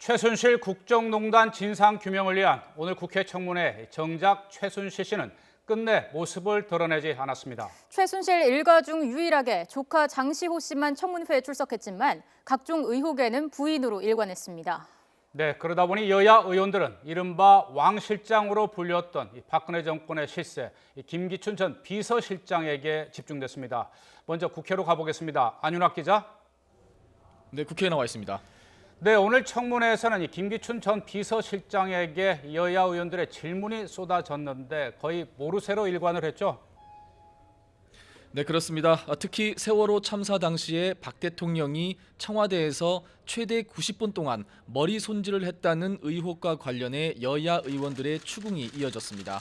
최순실 국정농단 진상규명을 위한 오늘 국회 청문회 정작 최순실 씨는 끝내 모습을 드러내지 않았습니다. 최순실 일가 중 유일하게 조카 장시호 씨만 청문회에 출석했지만 각종 의혹에는 부인으로 일관했습니다. 네, 그러다 보니 여야 의원들은 이른바 왕 실장으로 불렸던 박근혜 정권의 실세, 김기춘 전 비서실장에게 집중됐습니다. 먼저 국회로 가보겠습니다. 안윤학 기자. 네, 국회에 나와 있습니다. 네, 오늘 청문회에서는 김기춘 전 비서실장에게 여야 의원들의 질문이 쏟아졌는데 거의 모르쇠로 일관을 했죠. 네, 그렇습니다. 특히 세월호 참사 당시에 박 대통령이 청와대에서 최대 90분 동안 머리 손질을 했다는 의혹과 관련해 여야 의원들의 추궁이 이어졌습니다.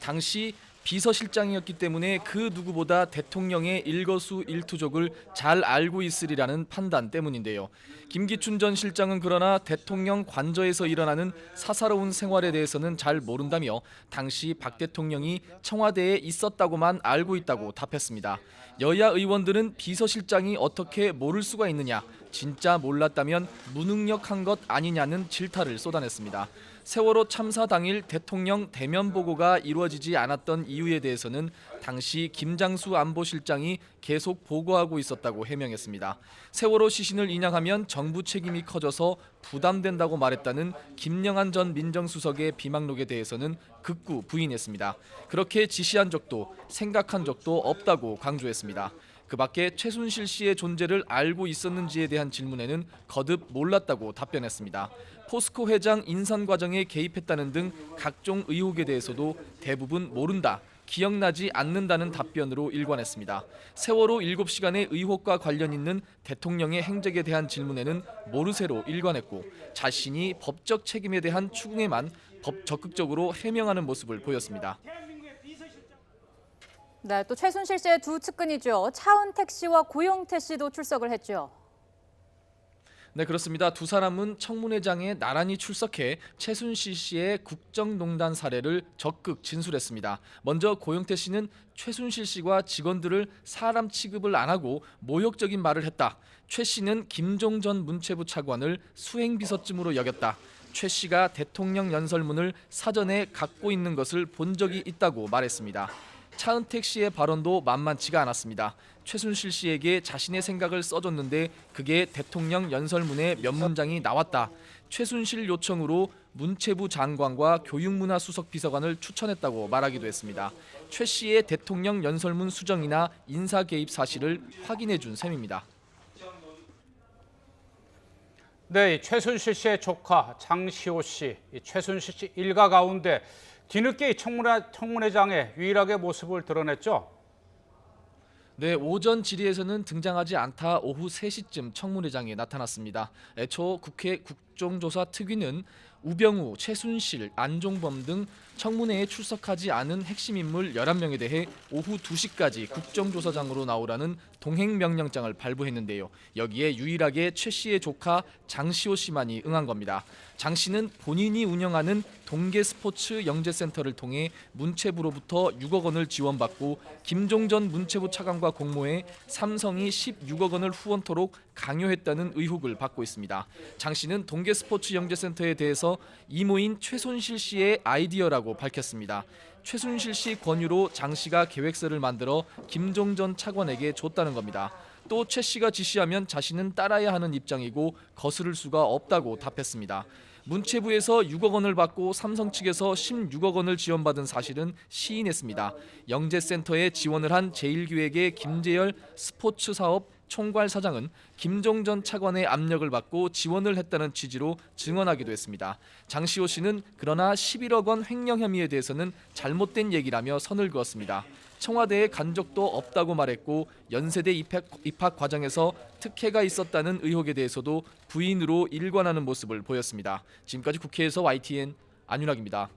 당시 비서실장이었기 때문에 그 누구보다 대통령의 일거수일투족을 잘 알고 있으리라는 판단 때문인데요. 김기춘 전 실장은 그러나 대통령 관저에서 일어나는 사사로운 생활에 대해서는 잘 모른다며 당시 박 대통령이 청와대에 있었다고만 알고 있다고 답했습니다. 여야 의원들은 비서실장이 어떻게 모를 수가 있느냐, 진짜 몰랐다면 무능력한 것 아니냐는 질타를 쏟아냈습니다. 세월호 참사 당일 대통령 대면 보고가 이루어지지 않았던 이유에 대해서는 당시 김장수 안보실장이 계속 보고하고 있었다고 해명했습니다. 세월호 시신을 인양하면 정부 책임이 커져서 부담된다고 말했다는 김영한 전 민정수석의 비망록에 대해서는 극구 부인했습니다. 그렇게 지시한 적도 생각한 적도 없다고 강조했습니다. 그 밖에 최순실 씨의 존재를 알고 있었는지에 대한 질문에는 거듭 몰랐다고 답변했습니다. 포스코 회장 인선 과정에 개입했다는 등 각종 의혹에 대해서도 대부분 모른다, 기억나지 않는다는 답변으로 일관했습니다. 세월호 7시간의 의혹과 관련 있는 대통령의 행적에 대한 질문에는 모르쇠로 일관했고 자신이 법적 책임에 대한 추궁에만 적극적으로 해명하는 모습을 보였습니다. 네, 또 최순실 씨의 두 측근이죠. 차은택 씨와 고영태 씨도 출석을 했죠. 네, 그렇습니다. 두 사람은 청문회장에 나란히 출석해 최순실 씨의 국정농단 사례를 적극 진술했습니다. 먼저 고영태 씨는 최순실 씨와 직원들을 사람 취급을 안 하고 모욕적인 말을 했다. 최 씨는 김종 전 문체부 차관을 수행비서쯤으로 여겼다. 최 씨가 대통령 연설문을 사전에 갖고 있는 것을 본 적이 있다고 말했습니다. 차은택 씨의 발언도 만만치가 않았습니다. 최순실 씨에게 자신의 생각을 써줬는데 그게 대통령 연설문에 몇 문장이 나왔다. 최순실 요청으로 문체부 장관과 교육문화수석 비서관을 추천했다고 말하기도 했습니다. 최 씨의 대통령 연설문 수정이나 인사 개입 사실을 확인해 준 셈입니다. 네, 최순실 씨의 조카 장시호 씨, 최순실 씨 일가 가운데 뒤늦게 청문회장에 유일하게 모습을 드러냈죠. 네, 오전 질의에서는 등장하지 않다 오후 3시쯤 청문회장에 나타났습니다. 애초 국회 국정조사 특위는 우병우, 최순실, 안종범 등 청문회에 출석하지 않은 핵심 인물 11명에 대해 오후 2시까지 국정조사장으로 나오라는 동행명령장을 발부했는데요. 여기에 유일하게 최 씨의 조카 장시호 씨만이 응한 겁니다. 장 씨는 본인이 운영하는 동계스포츠 영재센터를 통해 문체부로부터 6억 원을 지원받고 김종 전 문체부 차관과 공모해 삼성이 16억 원을 후원토록 강요했다는 의혹을 받고 있습니다. 장 씨는 동계스포츠 영재센터에 대해서 이모인 최순실 씨의 아이디어라고 밝혔습니다. 최순실 씨 권유로 장 씨가 계획서를 만들어 김종 전 차관에게 줬다는 겁니다. 또 최 씨가 지시하면 자신은 따라야 하는 입장이고 거스를 수가 없다고 답했습니다. 문체부에서 6억 원을 받고 삼성 측에서 16억 원을 지원받은 사실은 시인했습니다. 영재센터에 지원을 한 제1기획의 김재열 스포츠사업 총괄 사장은 김종 전 차관의 압력을 받고 지원을 했다는 취지로 증언하기도 했습니다. 장시호 씨는 그러나 11억 원 횡령 혐의에 대해서는 잘못된 얘기라며 선을 그었습니다. 청와대에 간 적도 없다고 말했고 연세대 입학 과정에서 특혜가 있었다는 의혹에 대해서도 부인으로 일관하는 모습을 보였습니다. 지금까지 국회에서 YTN 안윤학입니다.